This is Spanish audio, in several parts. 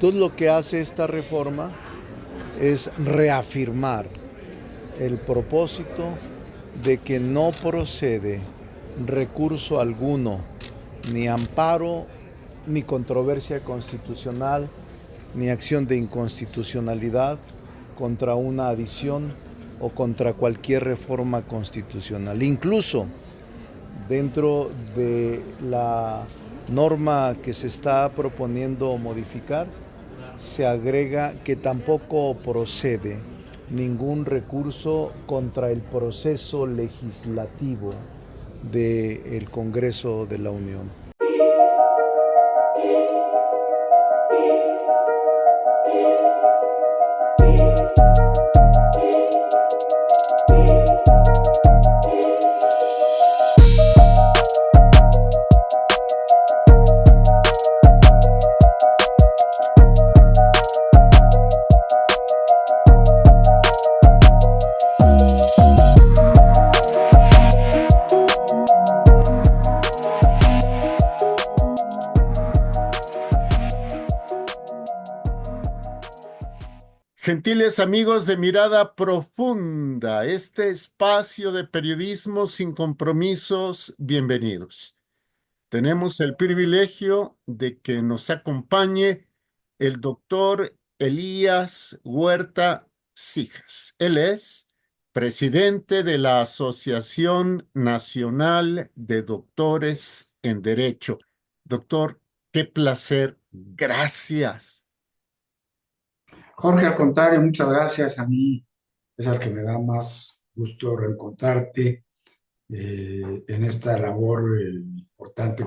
Entonces lo que hace esta reforma es reafirmar el propósito de que no procede recurso alguno, ni amparo, ni controversia constitucional, ni acción de inconstitucionalidad contra una adición o contra cualquier reforma constitucional. Incluso dentro de la norma que se está proponiendo modificar, se agrega que tampoco procede ningún recurso contra el proceso legislativo del Congreso de la Unión. Gentiles amigos de Mirada Profunda, este espacio de periodismo sin compromisos, bienvenidos. Tenemos el privilegio de que nos acompañe el doctor Elías Huerta Cijas. Él es presidente de la Asociación Nacional de Doctores en Derecho. Doctor, qué placer. Gracias. Jorge, al contrario, muchas gracias. A mí es al que me da más gusto reencontrarte en esta labor importante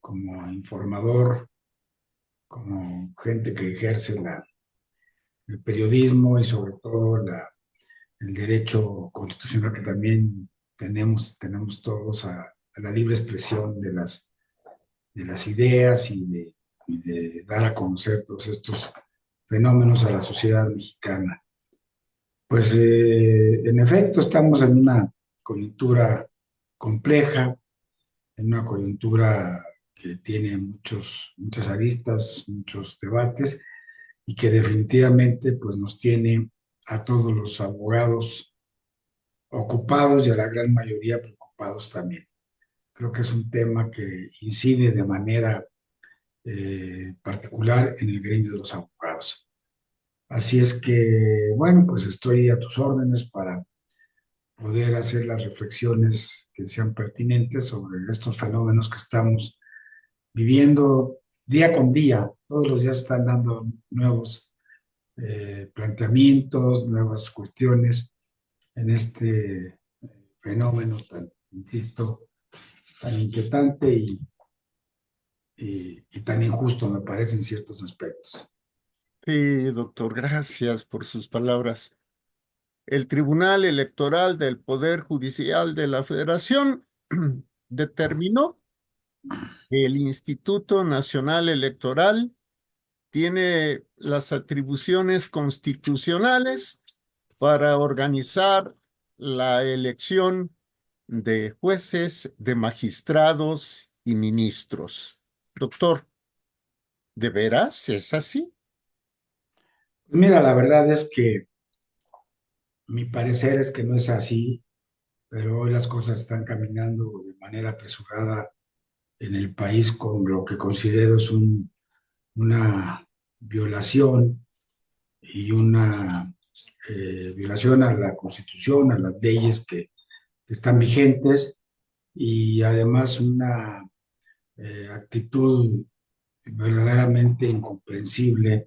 como informador, como gente que ejerce el periodismo y sobre todo el derecho constitucional que también tenemos todos a la libre expresión de las ideas y de dar a conocer todos estos fenómenos a la sociedad mexicana. Pues en efecto estamos en una coyuntura compleja, en una coyuntura que tiene muchas aristas, muchos debates y que definitivamente pues nos tiene a todos los abogados ocupados y a la gran mayoría preocupados también. Creo que es un tema que incide de manera particular en el gremio de los abogados. Así es que, bueno, pues estoy a tus órdenes para poder hacer las reflexiones que sean pertinentes sobre estos fenómenos que estamos viviendo día con día. Todos los días están dando nuevos planteamientos, nuevas cuestiones en este fenómeno tan, insisto, tan inquietante y tan injusto, me parece, en ciertos aspectos. Sí, doctor, gracias por sus palabras. El Tribunal Electoral del Poder Judicial de la Federación determinó que el Instituto Nacional Electoral tiene las atribuciones constitucionales para organizar la elección de jueces, de magistrados y ministros. Doctor, ¿de veras es así? Mira, la verdad es que mi parecer es que no es así, pero hoy las cosas están caminando de manera apresurada en el país con lo que considero es una violación y una violación a la Constitución, a las leyes que están vigentes y además una actitud verdaderamente incomprensible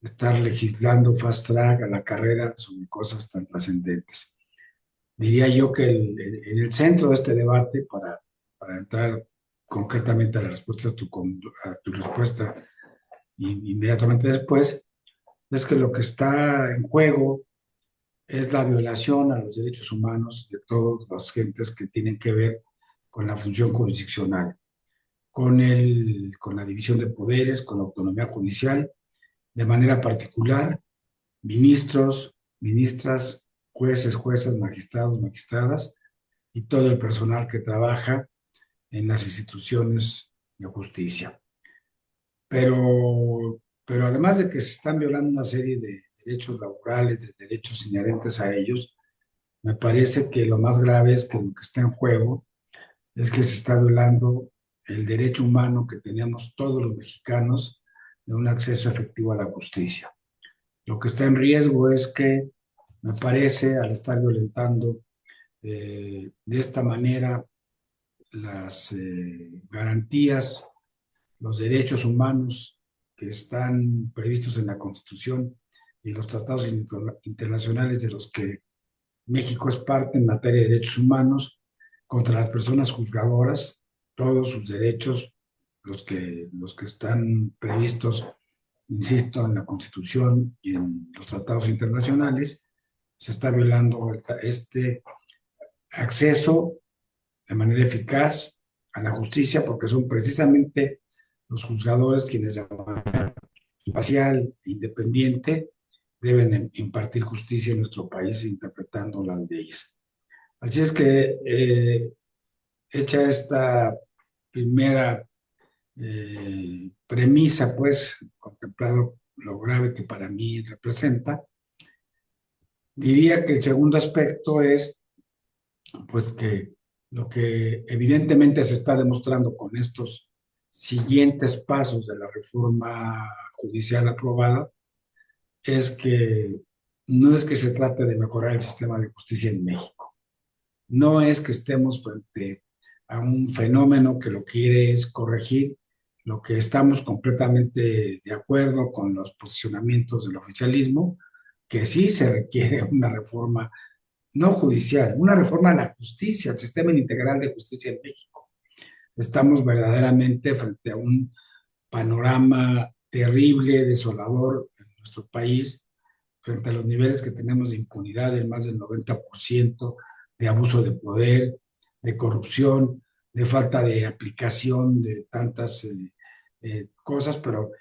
de estar legislando fast track a la carrera sobre cosas tan trascendentes. Diría yo que en el centro de este debate, para entrar concretamente a la respuesta a tu respuesta inmediatamente después, es que lo que está en juego es la violación a los derechos humanos de todas las gentes que tienen que ver con la función jurisdiccional, con la división de poderes, con la autonomía judicial, de manera particular, ministros, ministras, jueces, juezas, magistrados, magistradas y todo el personal que trabaja en las instituciones de justicia. Pero pero además de que se están violando una serie de derechos laborales, de derechos inherentes a ellos, me parece que lo más grave es que lo que está en juego es que se está violando el derecho humano que teníamos todos los mexicanos de un acceso efectivo a la justicia. Lo que está en riesgo es que, me parece, al estar violentando de esta manera las garantías, los derechos humanos que están previstos en la Constitución y los tratados internacionales de los que México es parte en materia de derechos humanos, contra las personas juzgadoras, todos sus derechos, los que están previstos, insisto, en la Constitución y en los tratados internacionales, se está violando este acceso de manera eficaz a la justicia, porque son precisamente los juzgadores quienes de manera imparcial e independiente deben impartir justicia en nuestro país interpretando las leyes. Así es que, hecha esta primera premisa, pues, contemplado lo grave que para mí representa, diría que el segundo aspecto es, pues, que lo que evidentemente se está demostrando con estos siguientes pasos de la reforma judicial aprobada es que no es que se trate de mejorar el sistema de justicia en México, no es que estemos frente a un fenómeno que lo quiere es corregir, lo que estamos completamente de acuerdo con los posicionamientos del oficialismo, que sí se requiere una reforma no judicial, una reforma a la justicia, al sistema integral de justicia en México. Estamos verdaderamente frente a un panorama terrible, desolador en nuestro país, frente a los niveles que tenemos de impunidad del más del 90%, de abuso de poder, de corrupción, de falta de aplicación de tantas cosas, pero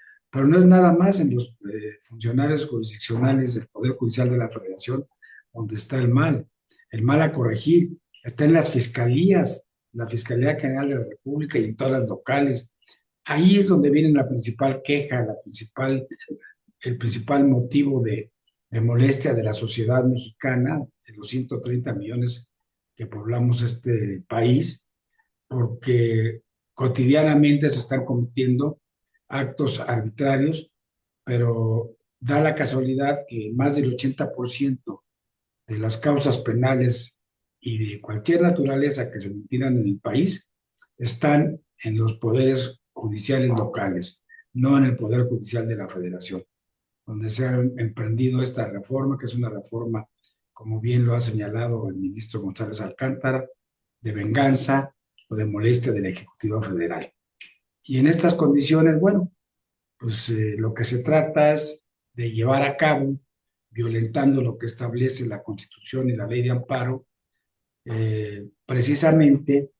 no es nada más en los funcionarios jurisdiccionales del Poder Judicial de la Federación donde está el mal a corregir, está en las fiscalías, la Fiscalía General de la República y en todas las locales. Ahí es donde viene la principal queja, el principal motivo de molestia de la sociedad mexicana, de los 130 millones que poblamos este país, porque cotidianamente se están cometiendo actos arbitrarios, pero da la casualidad que más del 80% de las causas penales y de cualquier naturaleza que se ventilan en el país están en los poderes judiciales locales, no en el Poder Judicial de la Federación, donde se ha emprendido esta reforma, que es una reforma, como bien lo ha señalado el ministro González Alcántara, de venganza o de molestia del Ejecutivo Federal. Y en estas condiciones, bueno, pues lo que se trata es de llevar a cabo, violentando lo que establece la Constitución y la Ley de Amparo, precisamente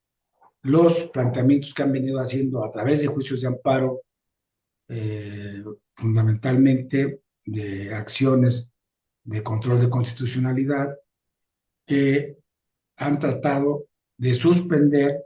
los planteamientos que han venido haciendo a través de juicios de amparo, fundamentalmente de acciones de control de constitucionalidad, que han tratado de suspender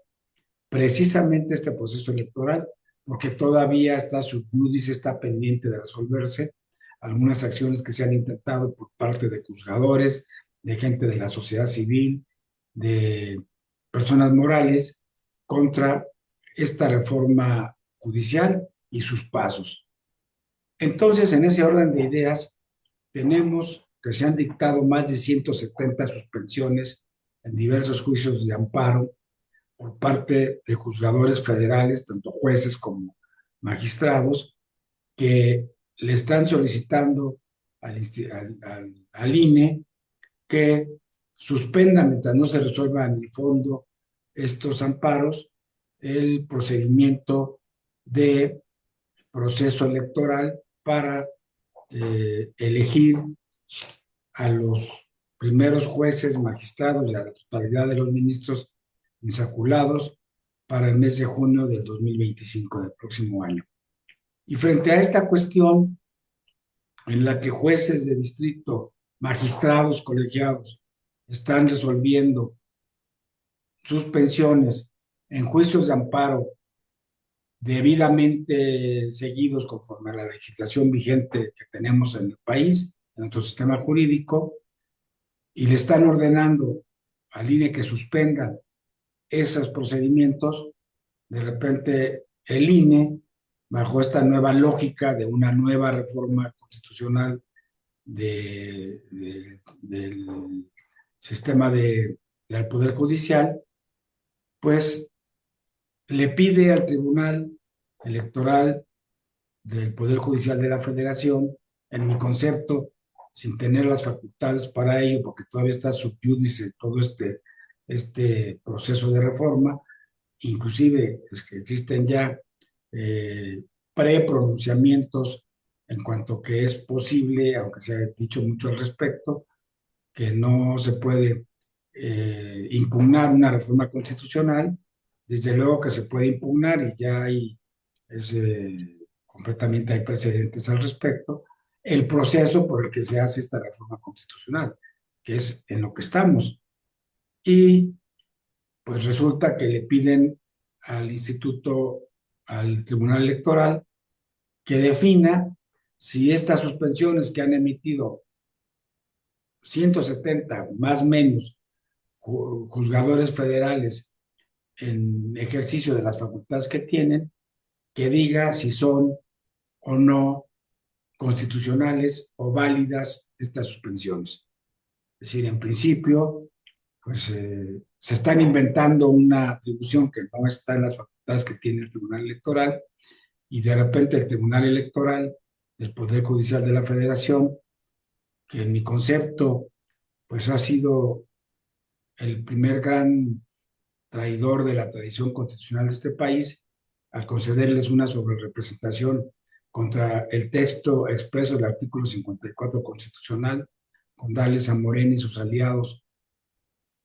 precisamente este proceso electoral, porque todavía está sub iudice, está pendiente de resolverse algunas acciones que se han intentado por parte de juzgadores, de gente de la sociedad civil, de personas morales, contra esta reforma judicial y sus pasos. Entonces, en ese orden de ideas, tenemos que se han dictado más de 170 suspensiones en diversos juicios de amparo por parte de juzgadores federales, tanto jueces como magistrados, que le están solicitando al INE que suspenda, mientras no se resuelva en el fondo estos amparos, el procedimiento de proceso electoral para elegir a los primeros jueces, magistrados y a la totalidad de los ministros insaculados para el mes de junio del 2025, del próximo año. Y frente a esta cuestión, en la que jueces de distrito, magistrados colegiados, están resolviendo suspensiones en juicios de amparo debidamente seguidos conforme a la legislación vigente que tenemos en el país, en nuestro sistema jurídico, y le están ordenando al INE que suspendan esos procedimientos. De repente el INE, bajo esta nueva lógica de una nueva reforma constitucional del sistema del Poder Judicial, pues le pide al Tribunal Electoral del Poder Judicial de la Federación, en mi concepto, sin tener las facultades para ello, porque todavía está sub judice todo este proceso de reforma, inclusive es que existen ya prepronunciamientos en cuanto que es posible, aunque se ha dicho mucho al respecto, que no se puede impugnar una reforma constitucional. Desde luego que se puede impugnar y ya completamente hay precedentes al respecto, el proceso por el que se hace esta reforma constitucional, que es en lo que estamos. Y pues resulta que le piden al al Tribunal Electoral, que defina si estas suspensiones que han emitido 170 más o menos juzgadores federales en ejercicio de las facultades que tienen, que diga si son o no constitucionales o válidas estas suspensiones. Es decir, en principio, pues se están inventando una atribución que no está en las facultades que tiene el Tribunal Electoral, y de repente el Tribunal Electoral del Poder Judicial de la Federación, que en mi concepto, pues ha sido el primer gran traidor de la tradición constitucional de este país, al concederles una sobrerepresentación contra el texto expreso del artículo 54 constitucional, con darles a Morena y sus aliados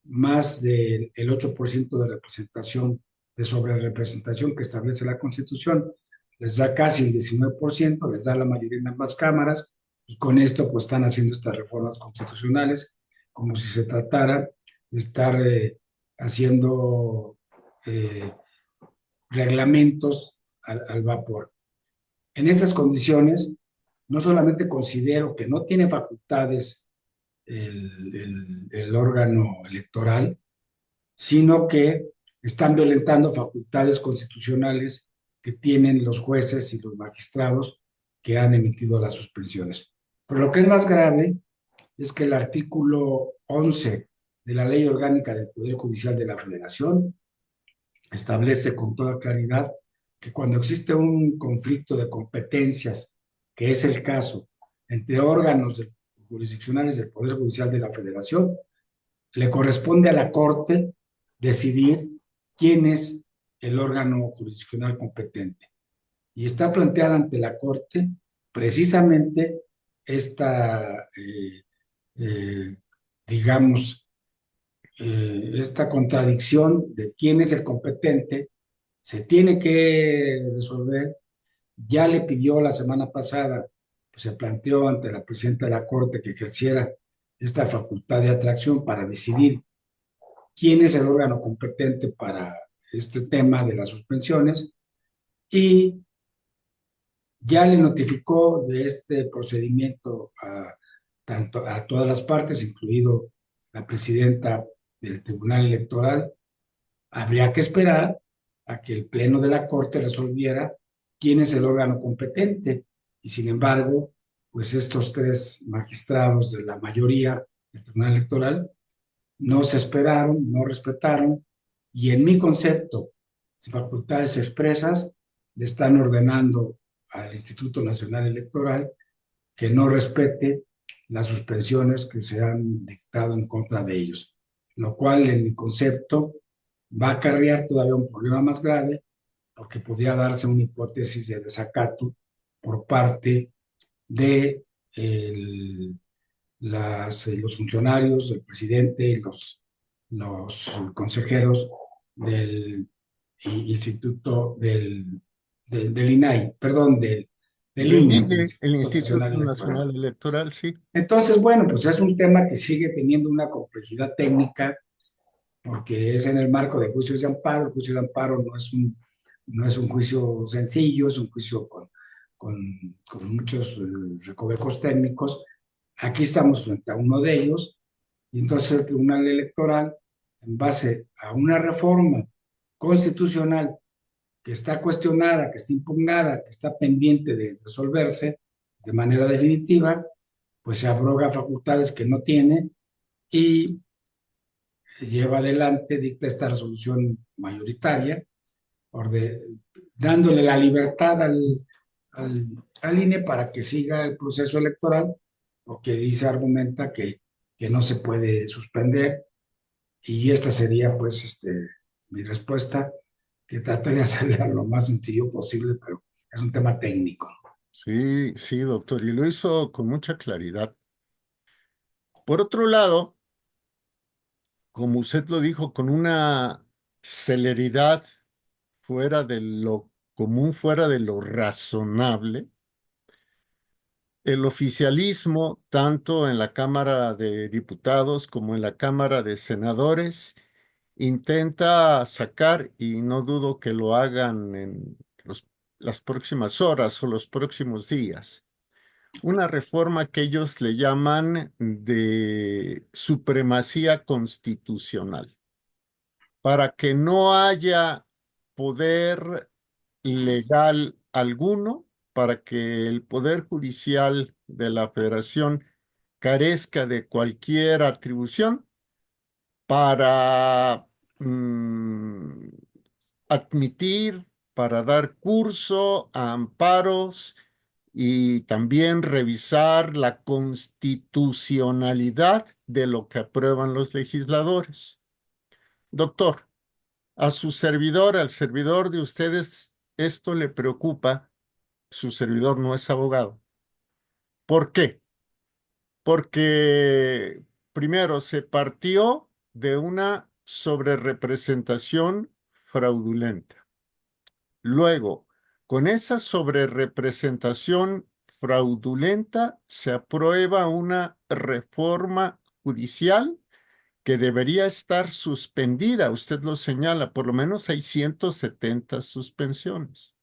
más del 8% de representación, de sobrerepresentación que establece la Constitución, les da casi el 19%, les da la mayoría en ambas cámaras, y con esto pues están haciendo estas reformas constitucionales como si se tratara de estar haciendo reglamentos al vapor. En esas condiciones, no solamente considero que no tiene facultades el órgano electoral, sino que están violentando facultades constitucionales que tienen los jueces y los magistrados que han emitido las suspensiones. Pero lo que es más grave es que el artículo 11 de la Ley Orgánica del Poder Judicial de la Federación establece con toda claridad que cuando existe un conflicto de competencias, que es el caso entre órganos jurisdiccionales del Poder Judicial de la Federación, le corresponde a la Corte decidir quién es el órgano jurisdiccional competente. Y está planteada ante la Corte precisamente esta, digamos, esta contradicción de quién es el competente. Se tiene que resolver. Ya le pidió la semana pasada, pues se planteó ante la presidenta de la Corte que ejerciera esta facultad de atracción para decidir quién es el órgano competente para este tema de las suspensiones, y ya le notificó de este procedimiento tanto a todas las partes, incluido la presidenta del Tribunal Electoral. Habría que esperar a que el Pleno de la Corte resolviera quién es el órgano competente, y sin embargo, pues estos tres magistrados de la mayoría del Tribunal Electoral no se esperaron, no respetaron, y en mi concepto, facultades expresas le están ordenando al Instituto Nacional Electoral que no respete las suspensiones que se han dictado en contra de ellos, lo cual en mi concepto va a acarrear todavía un problema más grave, porque podría darse una hipótesis de desacato por parte de los funcionarios, el presidente y los consejeros del instituto del INAI, perdón, del INE, el Instituto Nacional Electoral, sí. Entonces, bueno, pues es un tema que sigue teniendo una complejidad técnica, porque es en el marco de juicios de amparo. El juicio de amparo no es no es un juicio sencillo, es un juicio con, con muchos recovecos técnicos. Aquí estamos frente a uno de ellos, y entonces el Tribunal Electoral, en base a una reforma constitucional que está cuestionada, que está impugnada, que está pendiente de resolverse de manera definitiva, pues se abroga facultades que no tiene y lleva adelante, dicta esta resolución mayoritaria, dándole la libertad al, al INE para que siga el proceso electoral, porque dice, argumenta que no se puede suspender, y esta sería pues mi respuesta, que trate de hacerla lo más sencillo posible, pero es un tema técnico. Sí, sí, doctor, y lo hizo con mucha claridad. Por otro lado, como usted lo dijo, con una celeridad fuera de lo común, fuera de lo razonable, el oficialismo, tanto en la Cámara de Diputados como en la Cámara de Senadores, intenta sacar, y no dudo que lo hagan en las próximas horas o los próximos días, una reforma que ellos le llaman de supremacía constitucional, para que no haya poder legal alguno, para que el Poder Judicial de la Federación carezca de cualquier atribución para mm, admitir, para dar curso a amparos y también revisar la constitucionalidad de lo que aprueban los legisladores. Doctor, a su servidor, al servidor de ustedes, esto le preocupa. Su servidor no es abogado. ¿Por qué? Porque primero se partió de una sobrerepresentación fraudulenta. Luego, con esa sobrerepresentación fraudulenta se aprueba una reforma judicial que debería estar suspendida. Usted lo señala, por lo menos hay 170 suspensiones.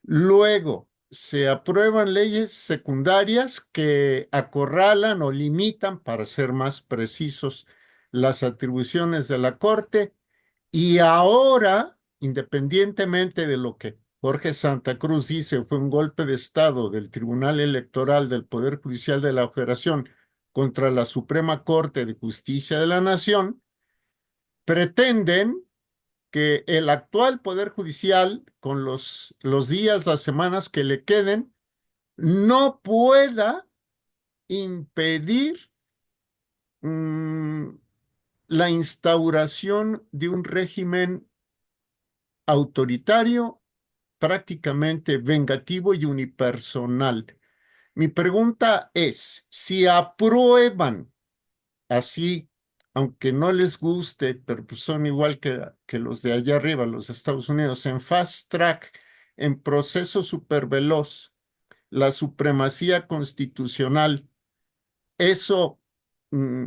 Luego, se aprueban leyes secundarias que acorralan o limitan, para ser más precisos, las atribuciones de la Corte. Y ahora, independientemente de lo que Jorge Santa Cruz dice, fue un golpe de Estado del Tribunal Electoral del Poder Judicial de la Federación contra la Suprema Corte de Justicia de la Nación, pretenden que el actual Poder Judicial, con los días, las semanas que le queden, no pueda impedir la instauración de un régimen autoritario, prácticamente vengativo y unipersonal. Mi pregunta es, si aprueban así, aunque no les guste, pero pues son igual que los de allá arriba, los de Estados Unidos, en fast track, en proceso superveloz, la supremacía constitucional, eso mm,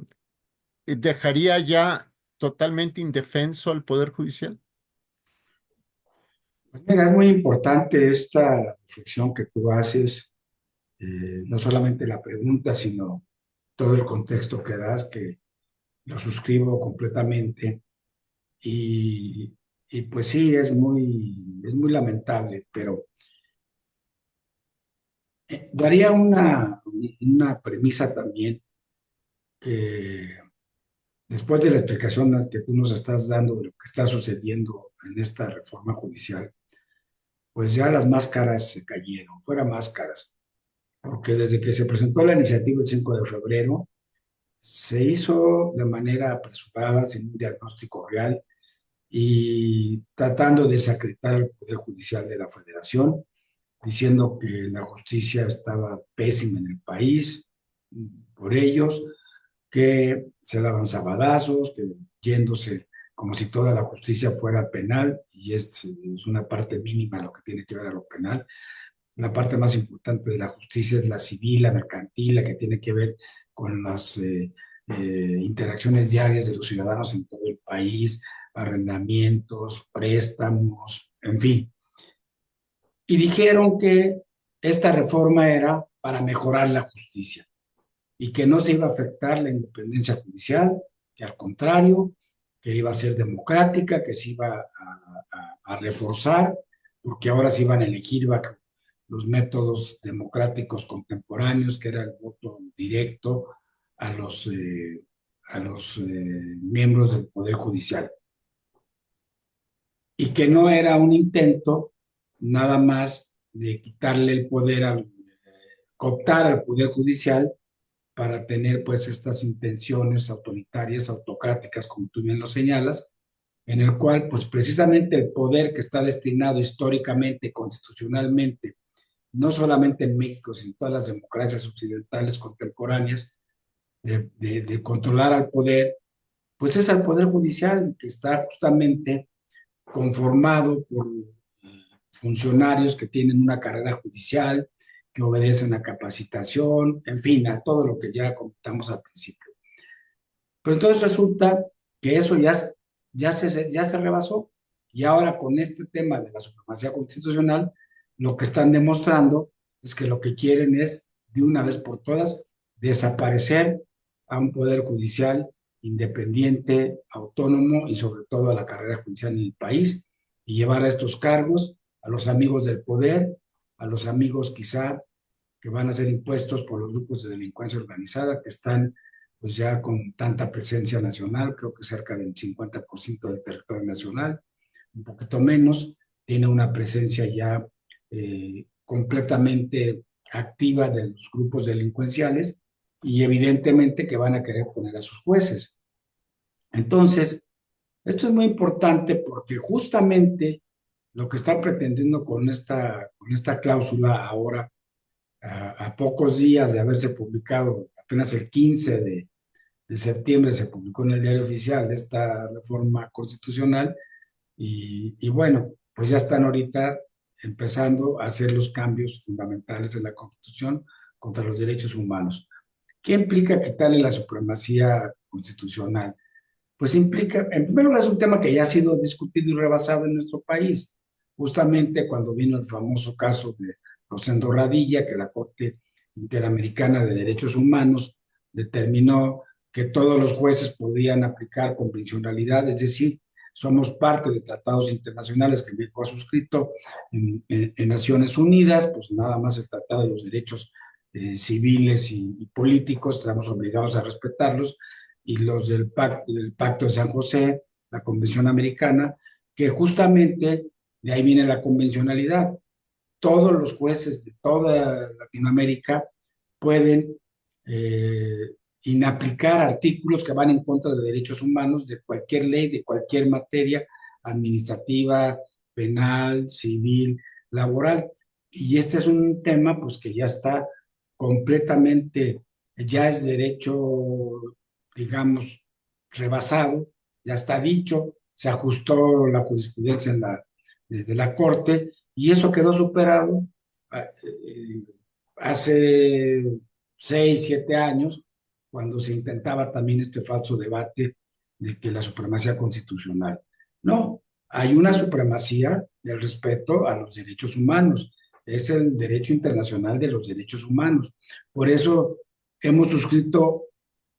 dejaría ya totalmente indefenso al Poder Judicial. Pues mira, es muy importante esta reflexión que tú haces, no solamente la pregunta, sino todo el contexto que das, que lo suscribo completamente. Y, y pues sí, es muy lamentable, pero daría una premisa también, que después de la explicación que tú nos estás dando de lo que está sucediendo en esta reforma judicial, pues ya las máscaras se cayeron, fuera máscaras, porque desde que se presentó la iniciativa el 5 de febrero, se hizo de manera apresurada, sin un diagnóstico real, y tratando de desacreditar al Poder Judicial de la Federación, diciendo que la justicia estaba pésima en el país por ellos, que se daban sabadazos, que yéndose como si toda la justicia fuera penal, y es una parte mínima lo que tiene que ver a lo penal. La parte más importante de la justicia es la civil, la mercantil, la que tiene que ver con las interacciones diarias de los ciudadanos en todo el país, arrendamientos, préstamos, en fin. Y dijeron que esta reforma era para mejorar la justicia y que no se iba a afectar la independencia judicial, que al contrario, que iba a ser democrática, que se iba a reforzar, porque ahora se iban a elegir bajo los métodos democráticos contemporáneos, que era el voto directo a los miembros del Poder Judicial. Y que no era un intento nada más de quitarle el poder, cooptar al Poder Judicial para tener pues estas intenciones autoritarias, autocráticas, como tú bien lo señalas, en el cual pues precisamente el poder que está destinado históricamente, constitucionalmente, no solamente en México, sino en todas las democracias occidentales contemporáneas, de controlar al poder, pues es al Poder Judicial, que está justamente conformado por funcionarios que tienen una carrera judicial, que obedecen a capacitación, en fin, a todo lo que ya comentamos al principio. Pero entonces resulta que eso ya se rebasó, y ahora con este tema de la supremacía constitucional, lo que están demostrando es que lo que quieren es, de una vez por todas, desaparecer a un poder judicial independiente, autónomo y sobre todo a la carrera judicial en el país, y llevar a estos cargos a los amigos del poder, a los amigos quizá que van a ser impuestos por los grupos de delincuencia organizada que están pues ya con tanta presencia nacional, creo que cerca del 50% del territorio nacional, un poquito menos, tiene una presencia ya completamente activa de los grupos delincuenciales, y evidentemente que van a querer poner a sus jueces. Entonces, esto es muy importante porque justamente lo que están pretendiendo con esta cláusula ahora, a pocos días de haberse publicado, apenas el 15 de septiembre se publicó en el Diario Oficial esta reforma constitucional, y bueno, pues ya están ahorita empezando a hacer los cambios fundamentales en la Constitución contra los derechos humanos. ¿Qué implica quitarle la supremacía constitucional? Pues implica, en primer lugar, es un tema que ya ha sido discutido y rebasado en nuestro país, justamente cuando vino el famoso caso de Rosendo Radilla, que la Corte Interamericana de Derechos Humanos determinó que todos los jueces podían aplicar convencionalidad, es decir, somos parte de tratados internacionales que México ha suscrito en Naciones Unidas, pues nada más el Tratado de los Derechos civiles y políticos, estamos obligados a respetarlos, y los del Pacto de San José, la Convención Americana, que justamente de ahí viene la convencionalidad. Todos los jueces de toda Latinoamérica pueden inaplicar artículos que van en contra de derechos humanos de cualquier ley, de cualquier materia administrativa, penal, civil, laboral. Y este es un tema pues que ya está completamente, ya es derecho, digamos, rebasado, ya está dicho, se ajustó la jurisprudencia desde la Corte, y eso quedó superado hace 6, 7 años, cuando se intentaba también este falso debate de que la supremacía constitucional. No, hay una supremacía del respeto a los derechos humanos, es el derecho internacional de los derechos humanos. Por eso hemos suscrito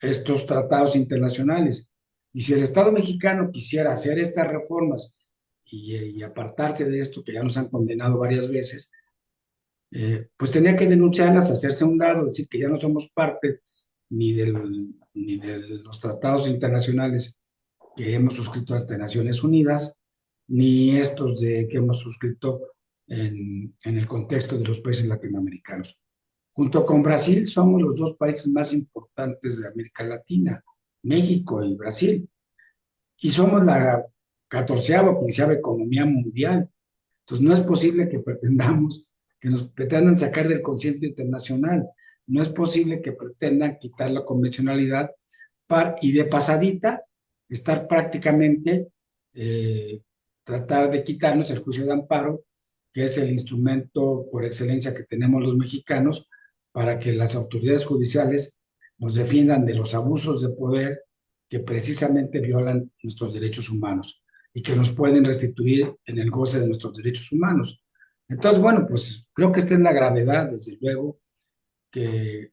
estos tratados internacionales. Y si el Estado mexicano quisiera hacer estas reformas y apartarse de esto, que ya nos han condenado varias veces, pues tenía que denunciarlas, hacerse a un lado, decir que ya no somos parte ni de los tratados internacionales que hemos suscrito ante Naciones Unidas, ni estos que hemos suscrito en el contexto de los países latinoamericanos. Junto con Brasil, somos los 2 países más importantes de América Latina, México y Brasil, y somos la 14ª o 15ª economía mundial. Entonces, no es posible que nos pretendan sacar del concierto internacional. No es posible que pretendan quitar la convencionalidad y de pasadita estar prácticamente, tratar de quitarnos el juicio de amparo, que es el instrumento por excelencia que tenemos los mexicanos para que las autoridades judiciales nos defiendan de los abusos de poder que precisamente violan nuestros derechos humanos. y que nos pueden restituir en el goce de nuestros derechos humanos. Entonces, bueno, pues creo que esta es la gravedad, desde luego, que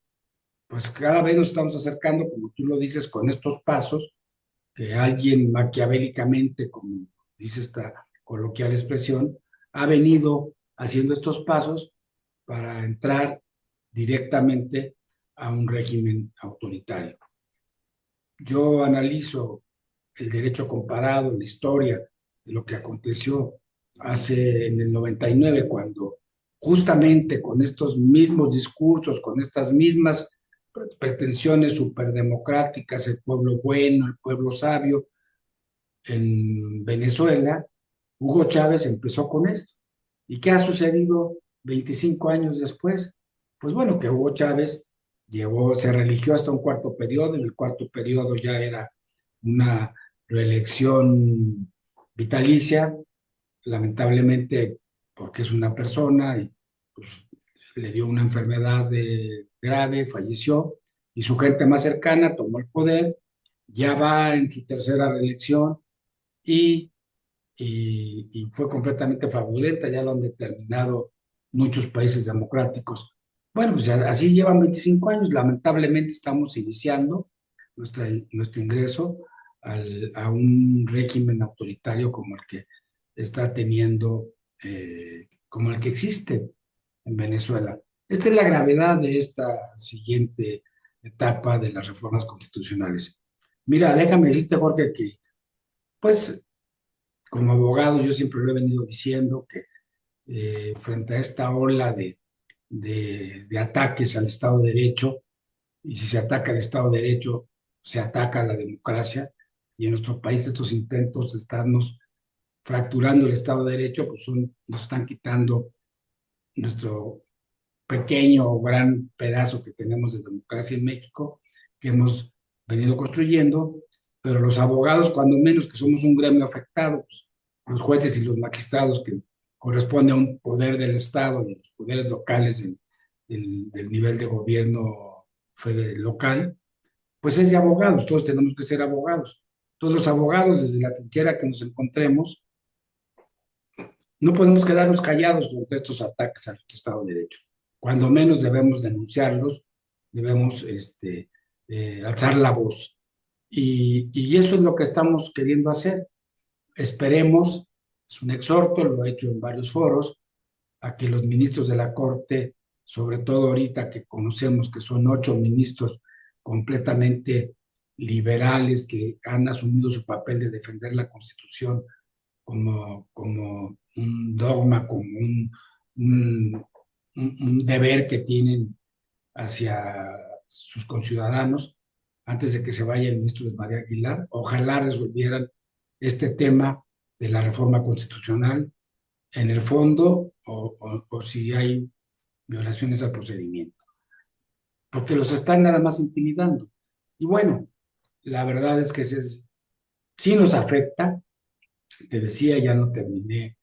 pues cada vez nos estamos acercando, como tú lo dices, con estos pasos, que alguien maquiavélicamente, como dice esta coloquial expresión, ha venido haciendo estos pasos para entrar directamente a un régimen autoritario. Yo analizo el derecho comparado, la historia de lo que aconteció hace en el 99, cuando justamente con estos mismos discursos, con estas mismas pretensiones superdemocráticas, el pueblo bueno, el pueblo sabio, en Venezuela, Hugo Chávez empezó con esto. ¿Y qué ha sucedido 25 años después? Pues bueno, que Hugo Chávez llegó, se religió hasta un cuarto periodo, en el cuarto periodo ya era una reelección vitalicia, lamentablemente porque es una persona y pues, le dio una enfermedad grave, falleció, y su gente más cercana tomó el poder, ya va en su tercera reelección y, y fue completamente fraudulenta, ya lo han determinado muchos países democráticos. Bueno, pues así llevan 25 años, lamentablemente estamos iniciando nuestro ingreso a un régimen autoritario como el que está teniendo, como el que existe en Venezuela. Esta es la gravedad de esta siguiente etapa de las reformas constitucionales. Mira, déjame decirte, Jorge, que pues como abogado yo siempre lo he venido diciendo que frente a esta ola de ataques al Estado de Derecho, y si se ataca al Estado de Derecho, se ataca a la democracia, y en nuestro país estos intentos de estarnos fracturando el Estado de Derecho, pues nos están quitando nuestro pequeño o gran pedazo que tenemos de democracia en México, que hemos venido construyendo, pero los abogados, cuando menos que somos un gremio afectado, pues, los jueces y los magistrados que corresponde a un poder del Estado y los poderes locales del nivel de gobierno local, pues es de abogados, todos tenemos que ser abogados. Todos los abogados, desde la trinchera que nos encontremos, no podemos quedarnos callados frente a estos ataques al Estado de Derecho. Cuando menos debemos denunciarlos, debemos alzar la voz. Y eso es lo que estamos queriendo hacer. Esperemos, es un exhorto, lo he hecho en varios foros, a que los ministros de la Corte, sobre todo ahorita que conocemos que son 8 ministros completamente liberales que han asumido su papel de defender la Constitución como un dogma, como un deber que tienen hacia sus conciudadanos, antes de que se vaya el ministro María Aguilar. Ojalá resolvieran este tema de la reforma constitucional en el fondo o si hay violaciones al procedimiento, porque los están nada más intimidando. Y bueno, la verdad es que sí nos afecta. Te decía, ya no terminé.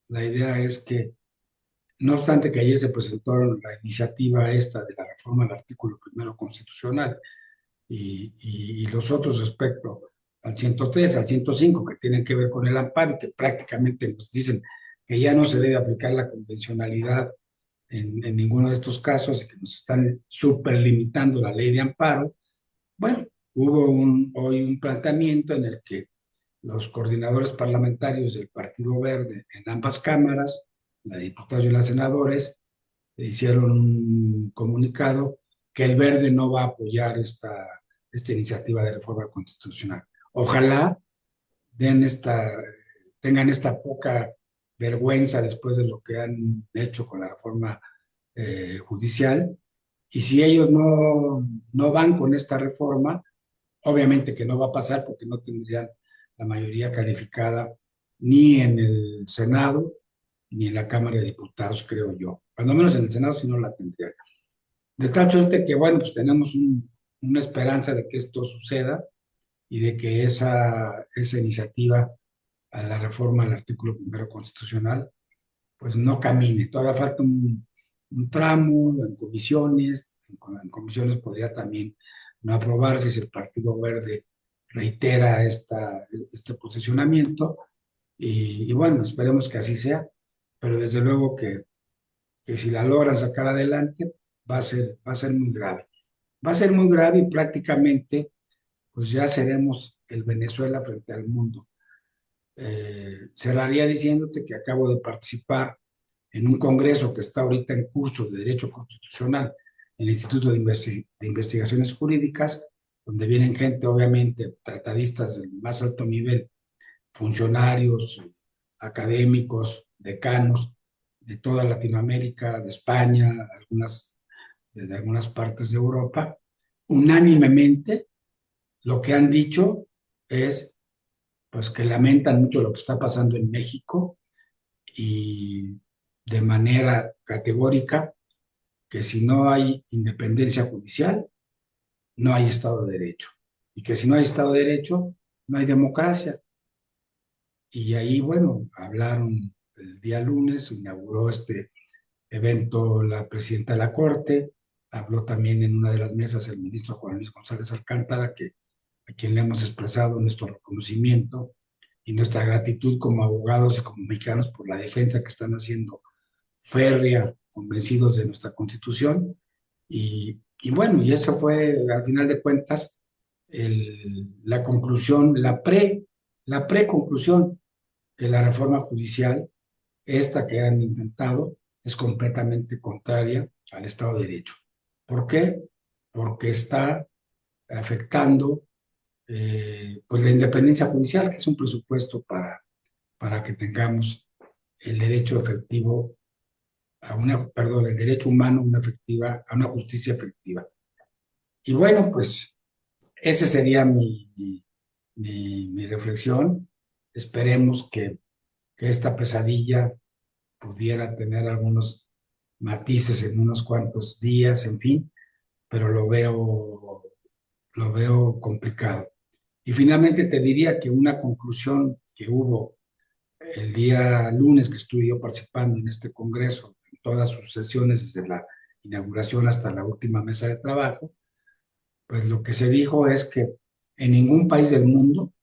La idea es que, no obstante que ayer se presentó la iniciativa esta de la reforma del artículo primero constitucional y los otros respecto al 103, al 105, que tienen que ver con el amparo, que prácticamente nos dicen que ya no se debe aplicar la convencionalidad en ninguno de estos casos y que nos están superlimitando la ley de amparo. Bueno, hubo hoy un planteamiento en el que los coordinadores parlamentarios del Partido Verde en ambas cámaras, la de diputados y la de senadores, hicieron un comunicado que el Verde no va a apoyar esta iniciativa de reforma constitucional. Ojalá tengan esta poca vergüenza después de lo que han hecho con la reforma judicial, y si ellos no van con esta reforma, obviamente que no va a pasar porque no tendrían la mayoría calificada ni en el Senado ni en la Cámara de Diputados, creo yo. Cuando menos en el Senado sí no la tendrían. De tal suerte que, bueno, pues tenemos una esperanza de que esto suceda y de que esa iniciativa a la reforma del artículo primero constitucional, pues no camine. Todavía falta un tramo en comisiones. En comisiones podría también no aprobarse si el Partido Verde reitera este posicionamiento, y bueno, esperemos que así sea, pero desde luego que si la logran sacar adelante, va a ser muy grave. Va a ser muy grave y prácticamente pues ya seremos el Venezuela frente al mundo. Cerraría diciéndote que acabo de participar en un congreso que está ahorita en curso de Derecho Constitucional en el Instituto de Investigaciones Jurídicas, donde vienen gente, obviamente, tratadistas del más alto nivel, funcionarios, académicos, decanos de toda Latinoamérica, de España, de algunas partes de Europa. Unánimemente, lo que han dicho es pues que lamentan mucho lo que está pasando en México y de manera categórica que si no hay independencia judicial, no hay Estado de Derecho. Y que si no hay Estado de Derecho, no hay democracia. Y ahí, bueno, hablaron el día lunes, inauguró este evento la presidenta de la Corte, habló también en una de las mesas el ministro Juan Luis González Alcántara, a quien le hemos expresado nuestro reconocimiento y nuestra gratitud como abogados y como mexicanos por la defensa que están haciendo férrea, convencidos de nuestra Constitución. Y bueno, y eso fue, al final de cuentas, la conclusión, la pre-conclusión de la reforma judicial, esta que han intentado, es completamente contraria al Estado de Derecho. ¿Por qué? Porque está afectando pues la independencia judicial, que es un presupuesto para que tengamos el derecho efectivo perdón, el derecho humano a una justicia efectiva. Y bueno, pues esa sería mi reflexión. Esperemos que esta pesadilla pudiera tener algunos matices en unos cuantos días, en fin, pero lo veo complicado. Y finalmente te diría que una conclusión que hubo el día lunes que estuve yo participando en este congreso, en todas sus sesiones, desde la inauguración hasta la última mesa de trabajo, pues lo que se dijo es que en ningún país del mundo,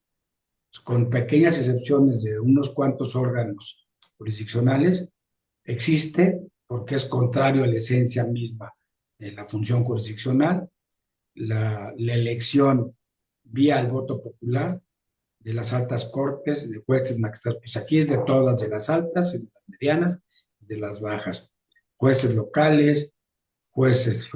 con pequeñas excepciones de unos cuantos órganos jurisdiccionales, existe, porque es contrario a la esencia misma de la función jurisdiccional, la elección vía el voto popular de las altas cortes, de jueces, magistrados, pues aquí es de todas, de las altas, de las medianas y de las bajas. Jueces locales, jueces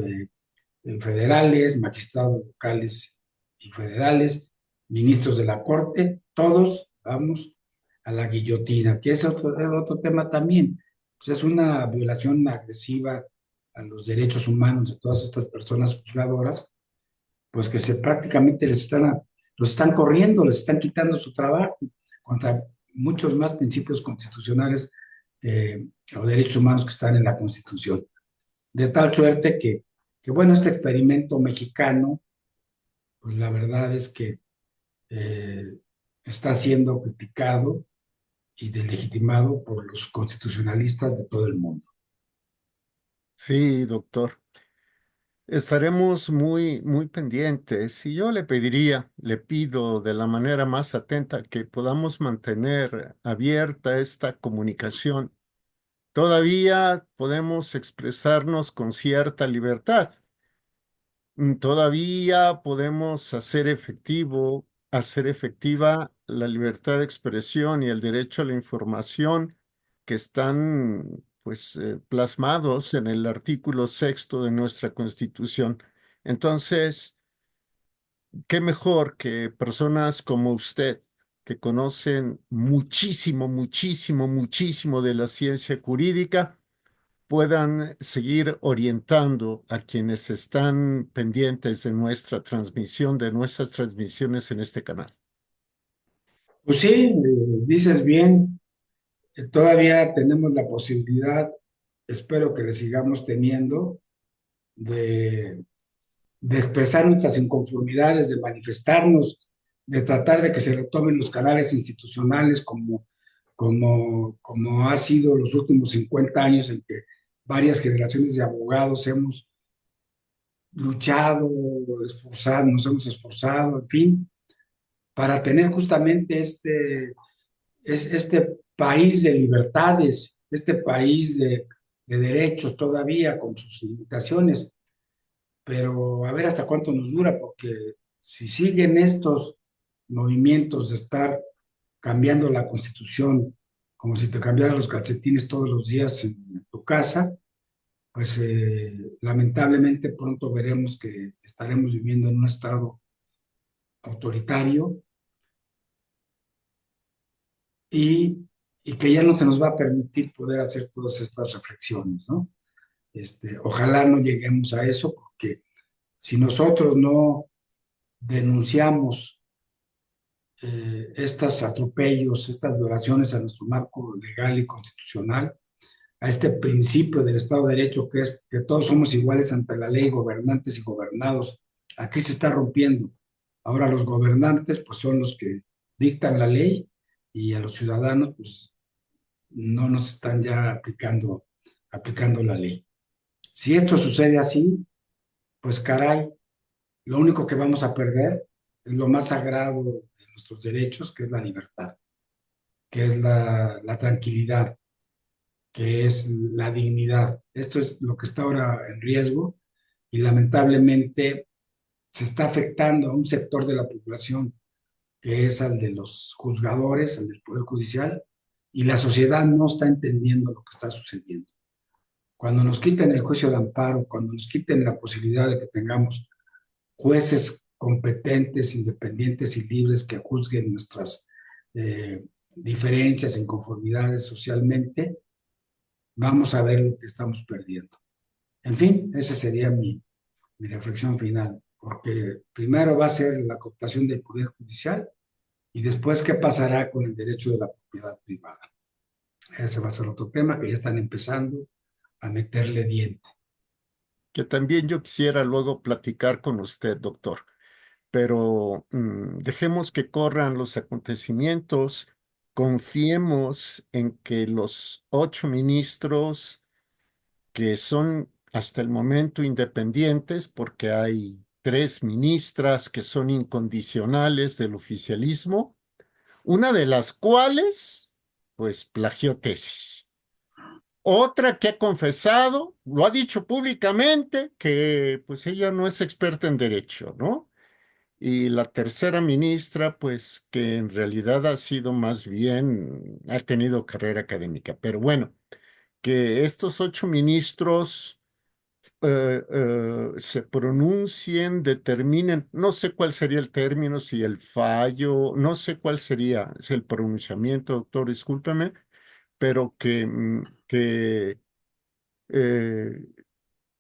federales, magistrados locales y federales, ministros de la corte, todos vamos a la guillotina, que es otro tema también. Pues es una violación agresiva a los derechos humanos de todas estas personas juzgadoras, pues que prácticamente los están corriendo, les están quitando su trabajo contra muchos más principios constitucionales o derechos humanos que están en la Constitución. De tal suerte bueno, este experimento mexicano, pues la verdad es que eh, está siendo criticado y deslegitimado por los constitucionalistas de todo el mundo. Sí, doctor. Estaremos muy, muy pendientes y yo le pido de la manera más atenta que podamos mantener abierta esta comunicación. Todavía podemos expresarnos con cierta libertad. Todavía podemos hacer efectiva la libertad de expresión y el derecho a la información que están, pues, plasmados en el artículo sexto de nuestra Constitución. Entonces, qué mejor que personas como usted, que conocen muchísimo, muchísimo, muchísimo de la ciencia jurídica, puedan seguir orientando a quienes están pendientes de nuestra transmisión, de nuestras transmisiones en este canal. Pues sí, dices bien, todavía tenemos la posibilidad, espero que le sigamos teniendo, de, de expresar nuestras inconformidades, de manifestarnos, de tratar de que se retomen los canales institucionales como ha sido los últimos 50 años en que varias generaciones de abogados hemos luchado, nos hemos esforzado, en fin, para tener justamente es este país de libertades, este país de derechos todavía con sus limitaciones, pero a ver hasta cuánto nos dura, porque si siguen estos movimientos de estar cambiando la constitución como si te cambiaran los calcetines todos los días en tu casa, pues lamentablemente pronto veremos que estaremos viviendo en un estado autoritario y que ya no se nos va a permitir poder hacer todas estas reflexiones, ¿no? Ojalá no lleguemos a eso, porque si nosotros no denunciamos estos atropellos, estas violaciones a nuestro marco legal y constitucional, a este principio del Estado de Derecho, que es que todos somos iguales ante la ley, gobernantes y gobernados, aquí se está rompiendo. Ahora los gobernantes pues son los que dictan la ley y a los ciudadanos pues no nos están ya aplicando la ley. Si esto sucede así, pues caray, lo único que vamos a perder es lo más sagrado de nuestros derechos, que es la libertad, que es la tranquilidad, que es la dignidad. Esto es lo que está ahora en riesgo y lamentablemente se está afectando a un sector de la población, que es al de los juzgadores, al del Poder Judicial, y la sociedad no está entendiendo lo que está sucediendo. Cuando nos quiten el juicio de amparo, cuando nos quiten la posibilidad de que tengamos jueces competentes, independientes y libres que juzguen nuestras diferencias, inconformidades socialmente, vamos a ver lo que estamos perdiendo. En fin, esa sería mi reflexión final, porque primero va a ser la cooptación del Poder Judicial y después qué pasará con el derecho de la propiedad privada. Ese va a ser otro tema que ya están empezando a meterle diente. Que también yo quisiera luego platicar con usted, doctor, pero dejemos que corran los acontecimientos, confiemos en que los 8 ministros que son hasta el momento independientes, porque hay 3 ministras que son incondicionales del oficialismo, una de las cuales, pues, plagió tesis. Otra que ha confesado, lo ha dicho públicamente, que pues ella no es experta en derecho, ¿no? Y la tercera ministra, pues que en realidad ha sido más bien, ha tenido carrera académica. Pero bueno, que estos 8 ministros se pronuncien, determinen, no sé cuál sería el término, si el fallo, no sé cuál sería, si el pronunciamiento, doctor, discúlpeme, pero que eh,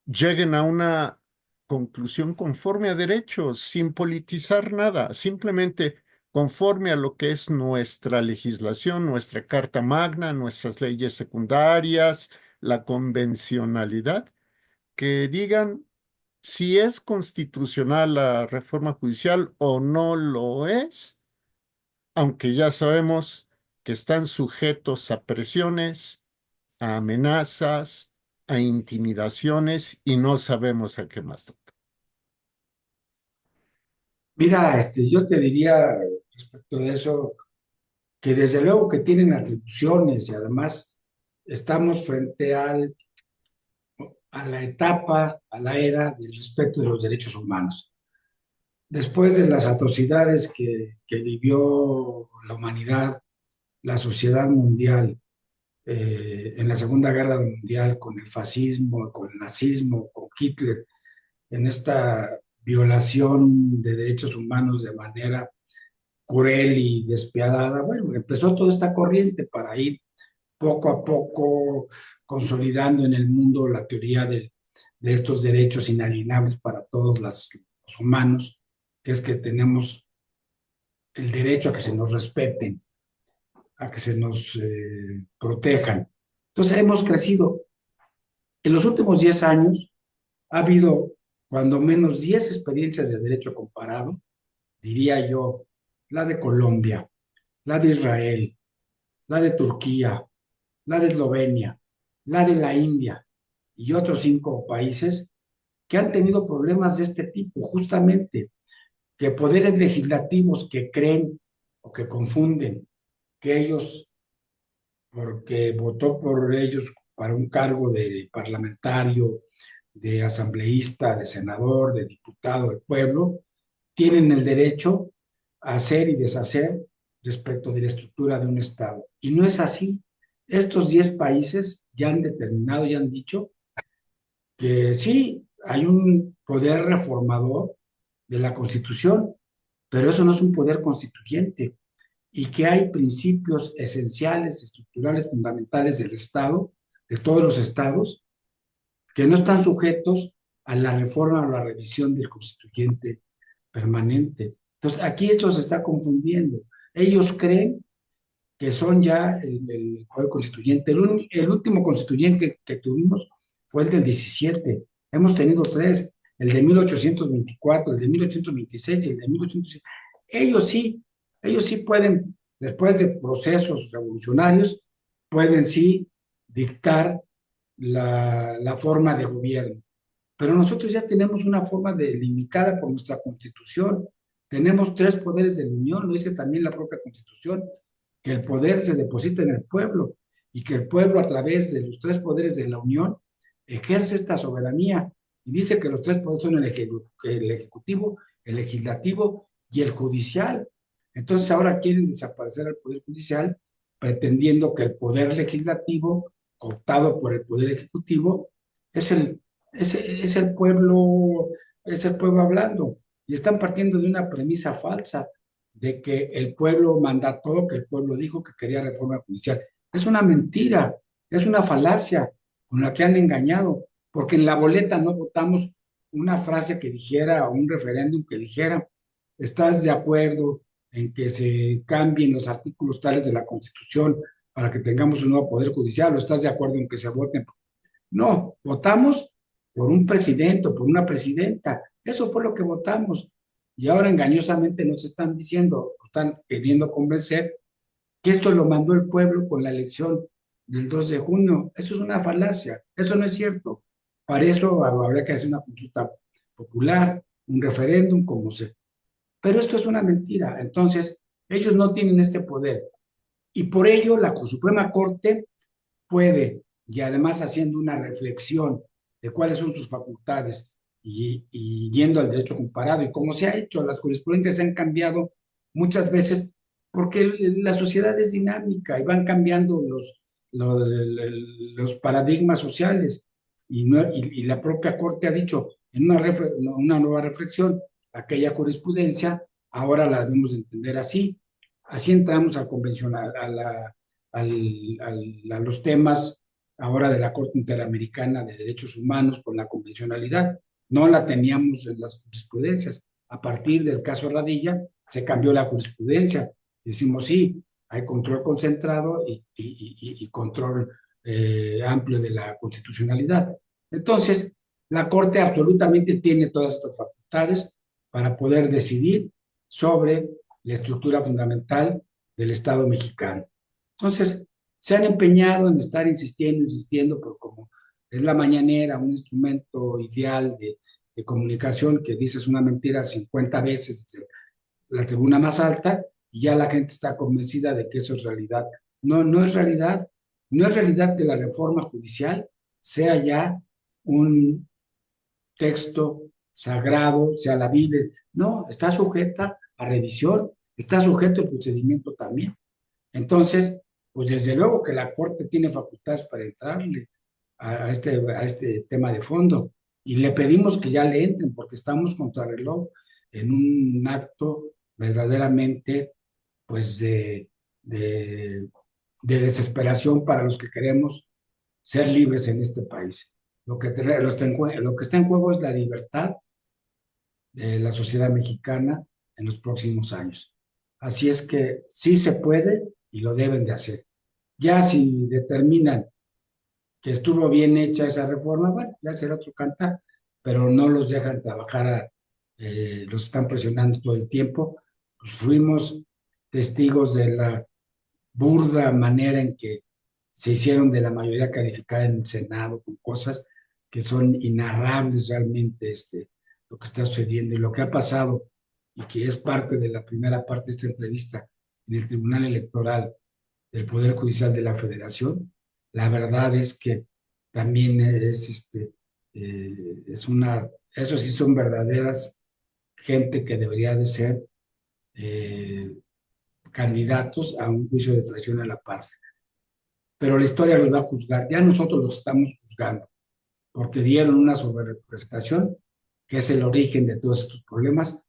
lleguen a una conclusión conforme a derecho, sin politizar nada, simplemente conforme a lo que es nuestra legislación, nuestra Carta Magna, nuestras leyes secundarias, la convencionalidad, que digan si es constitucional la reforma judicial o no lo es, aunque ya sabemos que están sujetos a presiones, a amenazas, a intimidaciones y no sabemos a qué más, doctor. Mira, yo te diría respecto de eso que desde luego que tienen atribuciones y además estamos frente a la etapa, a la era del respeto de los derechos humanos. Después de las atrocidades que vivió la humanidad, la sociedad mundial, en la Segunda Guerra Mundial, con el fascismo, con el nazismo, con Hitler, en esta violación de derechos humanos de manera cruel y despiadada, bueno, empezó toda esta corriente para ir poco a poco consolidando en el mundo la teoría de estos derechos inalienables para todos los humanos, que es que tenemos el derecho a que se nos respeten, a que se nos protejan. Entonces hemos crecido. En los últimos 10 años ha habido cuando menos 10 experiencias de derecho comparado, diría yo, la de Colombia, la de Israel, la de Turquía, la de Eslovenia, la de la India y otros 5 países que han tenido problemas de este tipo, justamente, que poderes legislativos que creen o que confunden que ellos, porque votó por ellos para un cargo de parlamentario, de asambleísta, de senador, de diputado del pueblo, tienen el derecho a hacer y deshacer respecto de la estructura de un Estado. Y no es así. Estos 10 países ya han determinado, ya han dicho que sí, hay un poder reformador de la Constitución, pero eso no es un poder constituyente, y que hay principios esenciales, estructurales, fundamentales del Estado, de todos los estados, que no están sujetos a la reforma o la revisión del constituyente permanente. Entonces, aquí esto se está confundiendo. Ellos creen que son ya el poder constituyente. El último constituyente que tuvimos fue el del 17. Hemos tenido 3, el de 1824, el de 1826 y el de 1800. Ellos sí pueden, después de procesos revolucionarios, pueden sí dictar la forma de gobierno. Pero nosotros ya tenemos una forma delimitada por nuestra Constitución. Tenemos 3 poderes de la Unión, lo dice también la propia Constitución, que el poder se deposita en el pueblo y que el pueblo, a través de los 3 poderes de la Unión, ejerce esta soberanía. Y dice que los 3 poderes son el ejecutivo, el legislativo y el judicial. Entonces ahora quieren desaparecer el poder judicial, pretendiendo que el poder legislativo, cooptado por el poder ejecutivo, es el pueblo, es el pueblo hablando. Y están partiendo de una premisa falsa, de que el pueblo mandató, que el pueblo dijo que quería reforma judicial. Es una mentira, es una falacia con la que han engañado, porque en la boleta no votamos una frase que dijera, o un referéndum que dijera, ¿estás de acuerdo en que se cambien los artículos tales de la Constitución para que tengamos un nuevo poder judicial? ¿O estás de acuerdo en que se voten? No, votamos por un presidente o por una presidenta. Eso fue lo que votamos. Y ahora engañosamente nos están diciendo, están queriendo convencer que esto lo mandó el pueblo con la elección del 2 de junio. Eso es una falacia, eso no es cierto. Para eso habría que hacer una consulta popular, un referéndum, como se. Pero esto es una mentira. Entonces, ellos no tienen este poder. Y por ello, la Suprema Corte puede, y además haciendo una reflexión de cuáles son sus facultades y yendo al derecho comparado, y como se ha hecho, las jurisprudencias se han cambiado muchas veces porque la sociedad es dinámica y van cambiando los paradigmas sociales, y la propia Corte ha dicho en una nueva reflexión, aquella jurisprudencia ahora la debemos entender así. Así entramos al convencional, a los temas ahora de la Corte Interamericana de Derechos Humanos con la convencionalidad. No la teníamos en las jurisprudencias. A partir del caso Radilla se cambió la jurisprudencia. Decimos, sí, hay control concentrado y control amplio de la constitucionalidad. Entonces, la Corte absolutamente tiene todas estas facultades para poder decidir sobre la estructura fundamental del Estado mexicano. Entonces, se han empeñado en estar insistiendo, pero como es la mañanera, un instrumento ideal de comunicación que dices una mentira 50 veces desde la tribuna más alta, y ya la gente está convencida de que eso es realidad. No, no es realidad. No es realidad que la reforma judicial sea ya un texto sagrado, sea la Biblia. No, está sujeta a revisión, está sujeto al procedimiento también. Entonces, pues desde luego que la Corte tiene facultades para entrarle a este tema de fondo, y le pedimos que ya le entren porque estamos contra reloj en un acto verdaderamente pues de desesperación para los que queremos ser libres en este país. Lo que está en juego es la libertad de la sociedad mexicana en los próximos años. Así es que sí se puede y lo deben de hacer. Ya si determinan que estuvo bien hecha esa reforma, bueno, ya será otro cantar, pero no los dejan trabajar, los están presionando todo el tiempo. Pues fuimos testigos de la burda manera en que se hicieron de la mayoría calificada en el Senado, con cosas que son inarrables realmente, lo que está sucediendo y lo que ha pasado, y que es parte de la primera parte de esta entrevista en el Tribunal Electoral del Poder Judicial de la Federación. La verdad es que también esos sí son verdaderas gente que debería de ser eh, candidatos a un juicio de traición a la patria. Pero la historia los va a juzgar, ya nosotros los estamos juzgando, porque dieron una sobrerepresentación, que es el origen de todos estos problemas,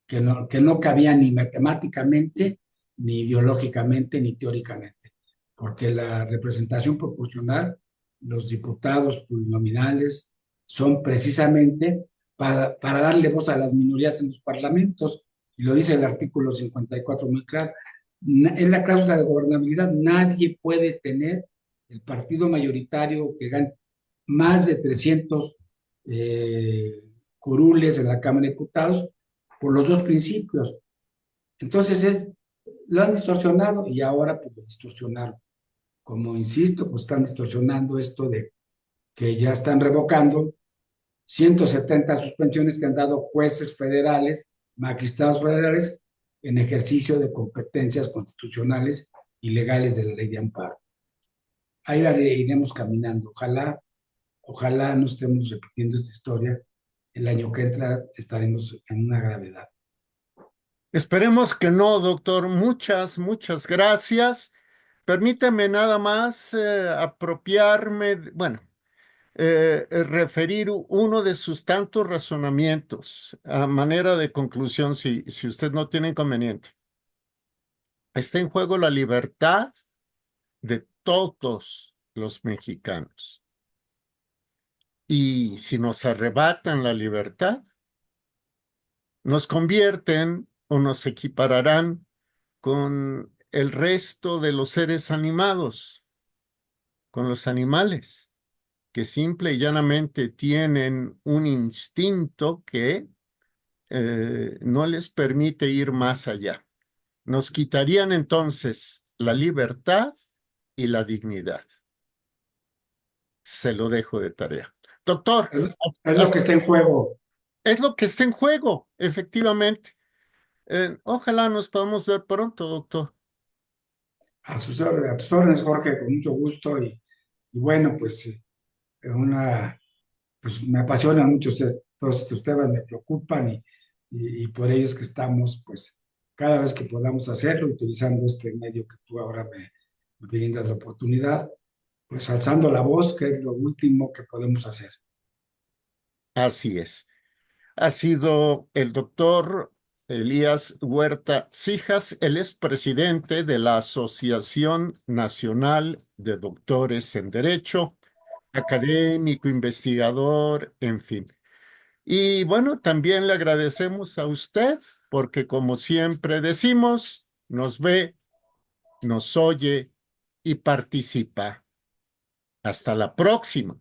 que no cabía ni matemáticamente, ni ideológicamente, ni teóricamente, porque la representación proporcional, los diputados plurinominales, son precisamente para darle voz a las minorías en los parlamentos, y lo dice el artículo 54 muy claro. Es la cláusula de gobernabilidad. Nadie puede tener el partido mayoritario que gane más de 300 curules en la Cámara de Diputados por los dos principios. Entonces lo han distorsionado y ahora pues lo distorsionaron. Como insisto, pues están distorsionando esto de que ya están revocando 170 suspensiones que han dado jueces federales, magistrados federales, en ejercicio de competencias constitucionales y legales de la ley de amparo. Ahí la iremos caminando. Ojalá no estemos repitiendo esta historia. El año que entra estaremos en una gravedad. Esperemos que no, doctor. Muchas gracias. Permítame nada más apropiarme, referir uno de sus tantos razonamientos a manera de conclusión, si usted no tiene inconveniente. Está en juego la libertad de todos los mexicanos. Y si nos arrebatan la libertad, nos convierten o nos equipararán con el resto de los seres animados, con los animales, que simple y llanamente tienen un instinto que no les permite ir más allá. Nos quitarían entonces la libertad y la dignidad. Se lo dejo de tarea. Doctor, Es lo que está en juego. es lo que está en juego, efectivamente. Ojalá nos podamos ver pronto, doctor. A tus órdenes, Jorge, con mucho gusto. Y bueno, pues, pues me apasionan mucho todos estos temas, me preocupan y por ello es que estamos, pues, cada vez que podamos hacerlo, utilizando este medio que tú ahora me brindas la oportunidad, pues alzando la voz, que es lo último que podemos hacer. Así es. Ha sido el doctor Elías Huerta Cijas, él es presidente de la Asociación Nacional de Doctores en Derecho, académico, investigador, en fin. Y bueno, también le agradecemos a usted porque como siempre decimos, nos ve, nos oye y participa. Hasta la próxima.